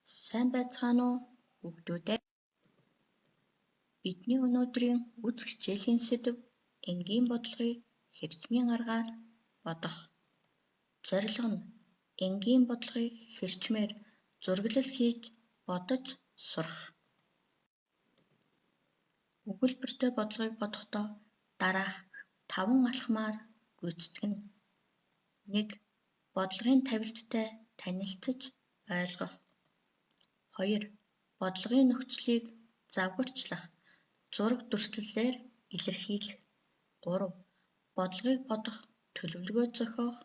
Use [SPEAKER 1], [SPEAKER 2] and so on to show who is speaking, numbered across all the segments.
[SPEAKER 1] Сайн байцгаана уу хүүхдүүд ээ. Бидний өнөөдрийн үзэх хичээлийн сэдэв энгийн бодлогыг хэрчмийн аргаар бодох. Зорилго нь энгийн бодлогыг хэрчмээр зураглал хийж бодож сурах. Өгүүлбэртэй бодлогыг бодохдоо дараах 5 алхмаар гүйцэтгэнэ. 1. Бодлогын тавилттай танилцж ойлгох. 2. Бодлогын нөхцөлийг завгарчлах, зураг дүрслэлээр илэрхийлэх. 3. Бодлогыг бодох төлөвлөгөө зохиох,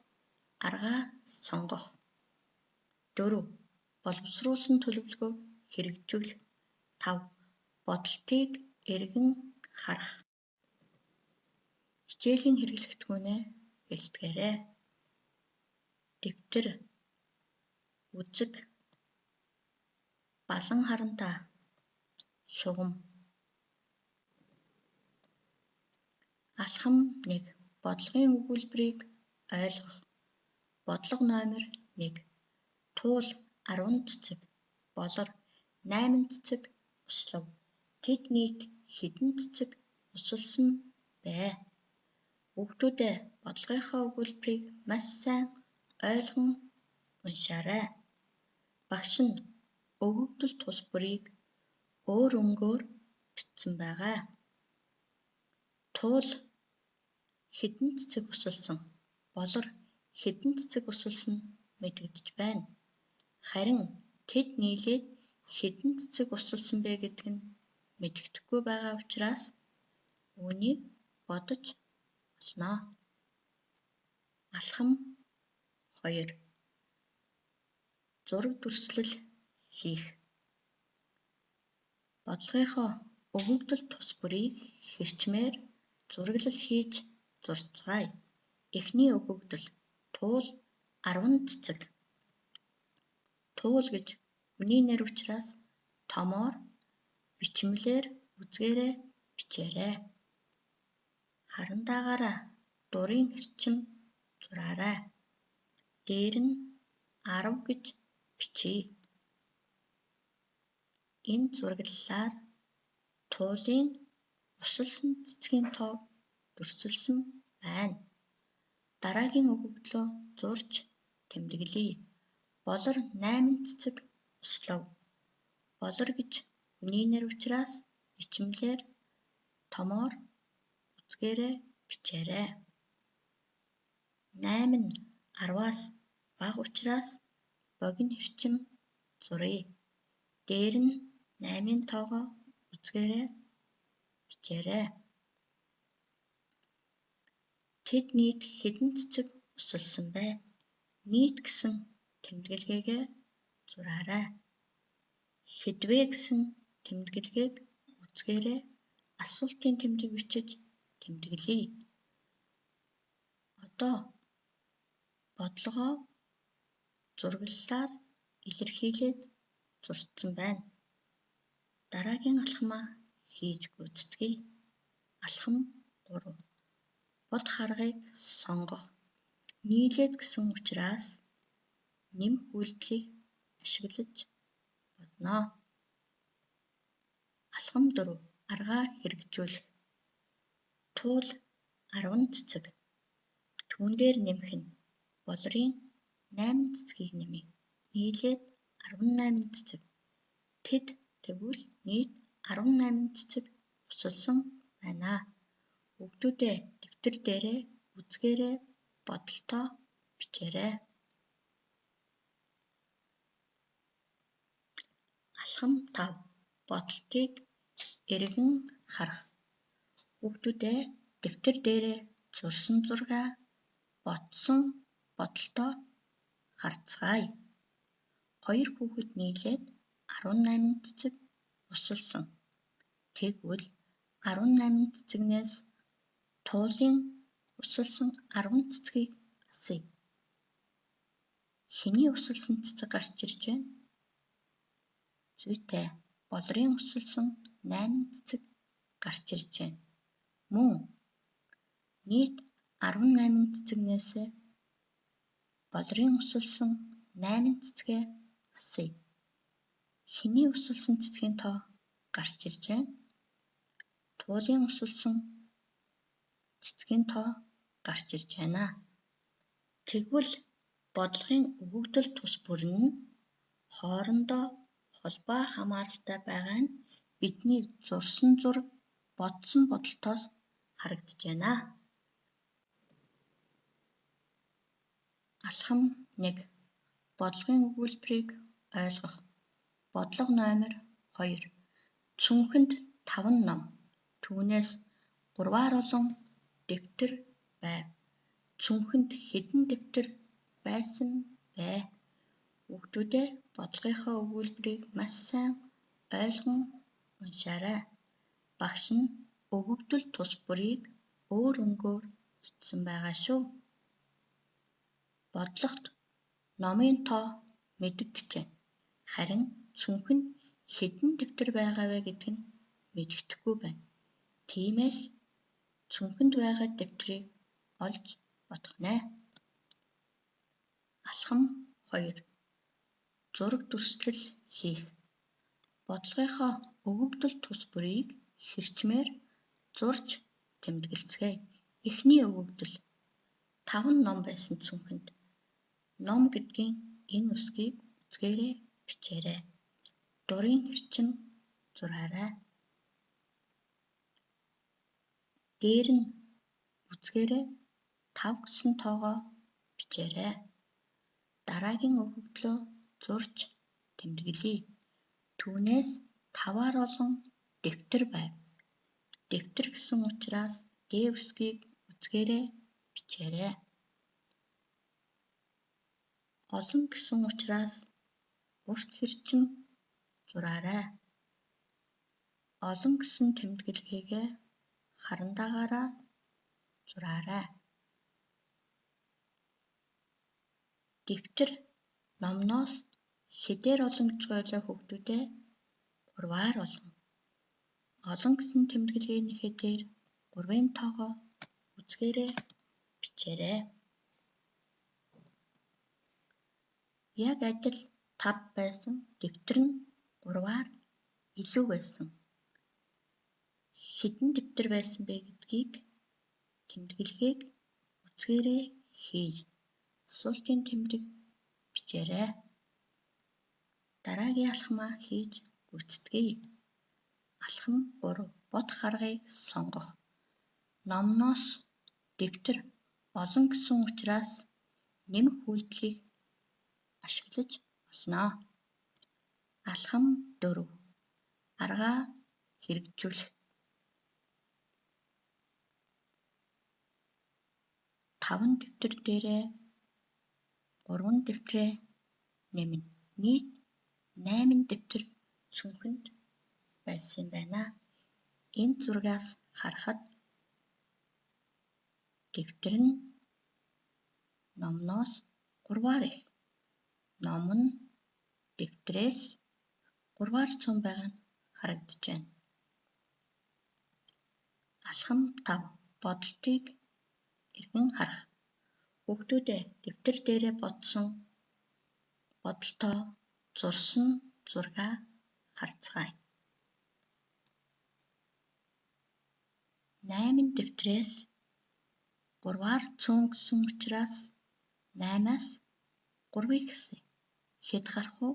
[SPEAKER 1] аргаа сонгох. 4. Боловсруулсан төлөвлөгөөг хэрэгжүүлэх. 5. Бодолтыг эргэн харах. Хичээлийн хэрэглэгдэхүүнээ бэлтгэрэй. Дэвтэр, үзэг, балан харантай, шугам. Алхам 1. Бодлогын өгүүлбэрийг ойлгох. Бодлого номер 1. Туул 10 цэцэг, болор 8 цэцэг услав. Тэд нийт хэдэн цэцэг усалсан бэ? Хүүхдүүд ээ, бодлогынхаа өгүүлбэрийг маш сайн ойлгон уншаарай. Багш нь өгөгдөл тус бүрийг өөр өнгөөр бичсэн байгаа. Туул хэдэн цэцэг усалсан, болор хэдэн цэцэг усалсан мэдэгдэж байна. Харин тэд нийлээд хэдэн цэцэг усалсан бэ гэдг нь мэдэгдэхгүй байгаа учраас үүнийг бодож олно. Алхам 2. Зураг дүрслэл хийх. Бодлогынхоо өгөгдөл тус бүрийг хэрчмээр зураглал хийж зурцгаая. Эхний өгөгдөл туул 10 цэцэг. Туул гэж хүний нэр учраас томоор бичмэлээр үзгээрээ бичээрэй. Харандаагаараа дурын хэрчим зураарай. Дээр нь 10 гэж бичье. Энэ зураглалаар туулын усалсан цэцгийн тоог дүрсэлсэн байна. Дараагийн өгөгдлөө зурж тэмдэглэе. Болор 8 цэцэг услав. Болор гэж хүний нэр учраас бичмэлээр томоор үзгээрээ бичээрэй. 8 нь 10-аас бага учраас богино хэрчим зуръя. Дээр нь 8-ын тоогоо үзгээрээ бичээрэй. Тэд нийт хэдэн цэцэг усалсан бэ? Нийт гэсэн тэмдэглэгээгээ зураарай. Хэдвэ гэсэн тэмдэглэгээг үзгээрээ асуултын тэмдэг бичиж тэмдэглэе. Одоо бодлогоо зураглалаар илэрхийлээд зурцсан байна. Дараагийн алхмаа хийж гүйцэтгэе. Алхам 3. Бод харгыг сонгох. Нийлээд гэсэн учраас нэмэх үйлдэлийг ашиглаж бодно. Алхам 4. Аргаа хэрэгжүүлэх. Туул 10 цэцэг. Түүн дээр нэмэх нь болрын 8 цэцгийг нэмье. Нийлээд 18 цэцэг. Тэд тэгвэл нийт 18 цэцэг усалсан байна. Хүүхдүүдээ дэвтэр дээрээ үзгээрээ бодолтоо бичээрэй. Алхам 5. Бодолтыг эргэн харах. Хүүхдүүдээ дэвтэр дээрээ зурсан зургаа ботсон бодолтоо харцгаая. 2 хүүхэд нийлээд 18 цэцэг усалсан. Тэгвэл 18 цэцэгнээс туулын усалсан 10 цэцгийг асууя. Хэний усалсан цэцэг гарч ирж байна? Зүйтэй. Болрын усалсан 8 цэцэг гарч ирж байна. Мөн нийт 18 цэцэгнээс болрын усалсан 8 цэцгээ асууя. Хэний өсөлсөн цэцгийн тоо гарч ирж байна. Туулын өсөлсөн цэцгийн тоо гарч ирж байна. Тэгвэл бодлогын өгөгдөл тус бүр нь хоорондоо холбоо хамааралтай байгаа нь бидний зурсан зураг, бодсон бодолтоос харагдаж байна. Алхам 1. Бодлогын өгүүлбэрийг ойлгох. Бодлого номер 2. Цүнхэнд 5 ном, түүнээс 3-аар олон дэвтэр байв. Цүнхэнд хэдэн дэвтэр байсан бэ? Хүүхдүүдээ бодлогынхоо өгүүлбэрийг маш сайн ойлгон уншаарай. Багш нь өгөгдөл тус бүрийг өөр өнгөөр бичсэн байгаа шүү. Бодлогот номын тоо мэдэгдэжээ. Харин цүнхэнд хэдэн дэвтэр байгаа вэ гэдг нь мэдэгдэхгүй байна. Тиймээс цүнхэнд байгаа дэвтрийг олж бодох нэ. Алхам 2. Зураг дүрслэл хийх. Бодлогынхоо өгөгдөл тус бүрийг хэрчмээр зурж тэмдэглэцгээе. Эхний өгөгдөл. 5 ном байсан цүнхэнд. Ном гэдгийн энэ үсгийг үзгээрээ бичээрэй. Дурын хэрчим зураарай. Дээр нь үзгээрээ 5 гэсэн тоогоо бичээрэй. Дараагийн өгөгдлөө зурж тэмдэглэе. Түүнээс 5-аар олон дэвтэр байв. Дэвтэр гэсэн учраас Д үсгийг үзгээрээ бичээрэй. Олон гэсэн учраас урт хэрчим зураарай. Олон гэсэн тэмдэглэхийгээ харандаагаараа зураарай. Дэвтэр номноос хэдээр олон гэж байлаа хүүхдүүдээ? 3-аар олон. Олон гэсэн тэмдэглэхийнхээ дээр 3-ын тоогоо үзгээрээ бичээрэй. Яг адил 5 байсан дэвтэр нь 3-аар илүү байсан. Хэдэн дэвтэр байсан бэ гэдгийг тэмдэглэхийг үзгээрээ хий. Асуултын тэмдэг бичээрэй. Дараагийн алхмаа хийж гүйцэтгэе. Алхам 3. Бод харгыг сонгох. Номноос дэвтэр олон гэсэн учраас нэмэх үйлдэлийг ашиглаж болно. Алхам 4. Аргаа хэрэгжүүлэх. 5 дэвтэр дээрээ 3 дэвтрээ нэмнэ. Нийт 8 дэвтэр цүнхэнд байсан юм байна. Энэ зургаас харахад дэвтэр нь номноос 3-аар их. Ном нь дэвтрээс 3-аар цөм байгаа нь харагдаж байна. Алхам 5. Бодолтыг эргэн харах. Хүүхдүүдээ дэвтэр дээрээ бодсон бодолтоо зурсан зургаа харцгаая. 8 дэвтрээс 3-аар цөөн гэсэн учраас 8-аас 3-ыг хэсье. Хэд гарах вэ?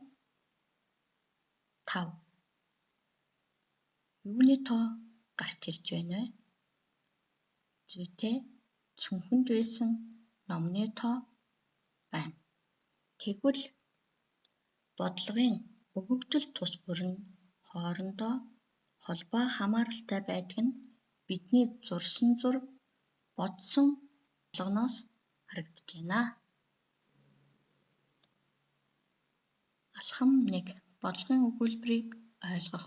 [SPEAKER 1] 5. Юуны тоо гарч ирж байна вэ? Зүйтэй цүнхэнд байсан номны тоо байна. Тэгвэл бодлогын өгөгдөл тус бүр нь хоорондоо холбоо хамааралтай байдаг нь бидний зурсан зураг, бодсон бодлогоноос харагдаж байна. Алхам 1. Бодлогын өгүүлбэрийг ойлгох.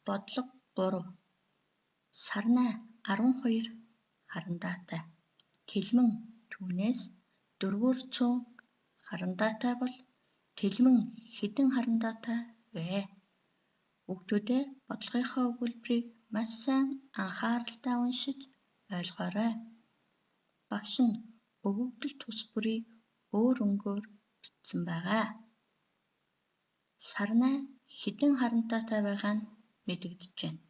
[SPEAKER 1] Бодлого 3. Сарнай 12 харандаатай. Тэлмэн түүнээс 4-өр цөөн харандаатай бол тэлмэн хэдэн харандаатай вэ? Хүүхдүүдээ бодлогынхоо өгүүлбэрийг маш сайн анхааралтай уншиж ойлгоорой. Багш нь өгөгдөл тус бүрийг өөр өнгөөр бичсэн байгаа. Сарнай хэдэн харантаатай байгаа нь мэдэгдэж байна.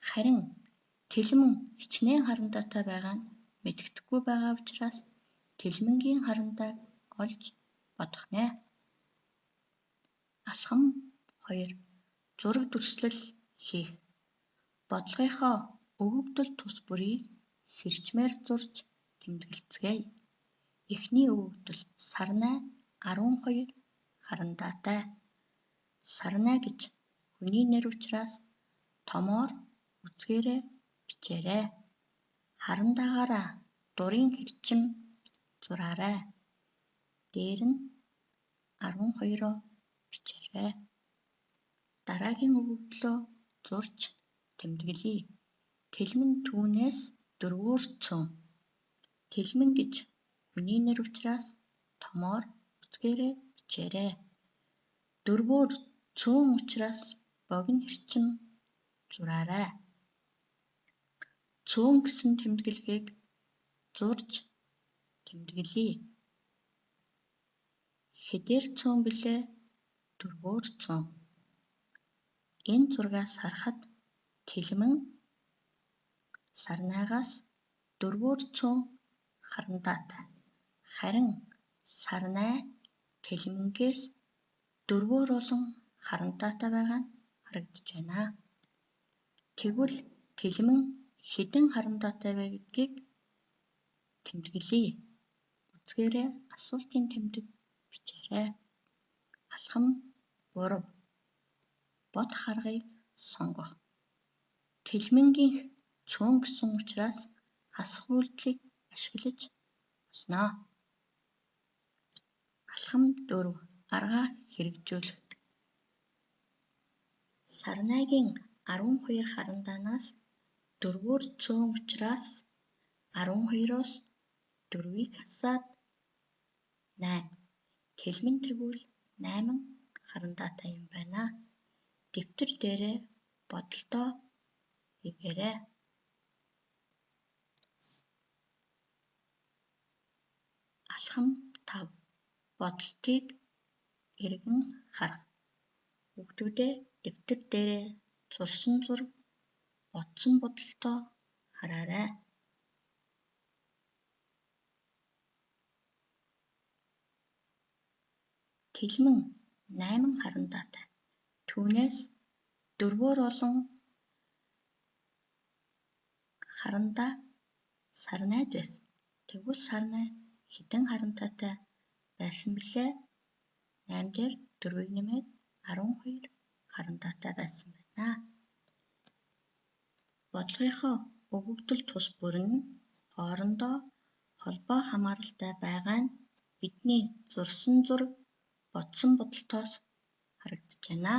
[SPEAKER 1] Харин Тэлмэн хичнээн харантаатай байгаа нь мэдэгдэхгүй байгаа учраас Тэлмэнгийн харандааг олж бодох нэ. Алхам 2. Зураг дүрслэл хийх. Бодлогынхоо өвөгдөл тус бүрийг хэрчмээр зурж тэмдэглэцгээе. Эхний өвөгдөл Сарнай 12 харандаатай. Сарнай гэж хүний нэр учраас томоор үцгээрээ бичээрэй. Харандаагаараа дурын хэрчим зураарай. Дээр нь 12-оо бичээрэй. Дараагийн өвөгдлөө зурж тэмдэглэе. Тэлмэн түүнээс 4-өөр цөөн. Тэлмэн гэж хүний нэр учраас томоор үцгээрээ бичээрэй. 4-өөр цөөн учраас богино хэрчим зураарай. Цөөн гэсэн тэмдэглэгийг зурж тэмдэглэе. Хэдээр цөөн билээ? 4-өөр цөөн. Энэ зургаас харахад Тэлмэн Сарнайгаас 4-өөр цөөн харандаатай. Харин Сарнай Тэлмэнгээс 4-өөр олон харандаатай байгаа нь харагдаж байна. Тэгвэл Тэлмэн хэдэн харандаатай вэ гэдгийг тэмдэглэе. Үцгээрээ асуултын тэмдэг бичээрэй. Алхам 3. Бодох аргыг сонгох. Тэлмэнгийн цөөн гэсэн учраас хасах үйлдэлийг ашиглаж босноо. Алхам 4. Аргаа хэрэгжүүлэх. Сарнайгийн 12 харандаанаас 4-өөр цөөн учраас 12-оос 4-ийг хасаад 8. Тэлмэн тэгвэл 8 харандаатай юм байна. Дэвтэр дээрээ бодолтоо хийгээрэй. Алхам 5. Бодолтыг эргэн харах. Хүүхдүүдээ дэвтэр дээрээ зурсан зураг, бодсон бодолтоо хараарай. Тэлмэн 8 харандаатай. Түүнээс 4-өөр олон харандаа Сарнайд байсан. Тэгвэл Сарнай хэдэн харандаатай байсан бэлээ? 8 дээр 4-ийг нэмээд 12 харандаатай байсан байна. Бодлогынхоо өвөгдөл тус бүр нь хоорондоо холбоо хамааралтай байгаа нь бидний зурсан зураг, бодсон бодолтоос харагдаж байна.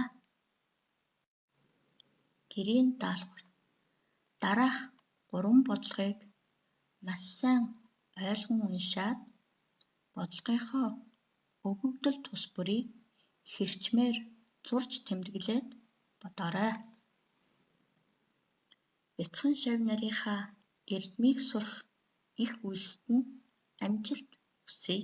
[SPEAKER 1] Гэрийн даалгавар. Дараах 3 бодлогыг маш сайн ойлгон уншаад бодлогынхоо өвөгдөл тус бүрийг хэрчмээр зурж тэмдэглээд бодоорой. Бяцхан шавь нарынхаа эрдмийг сурах их үйлсэд нь амжилт хүсье.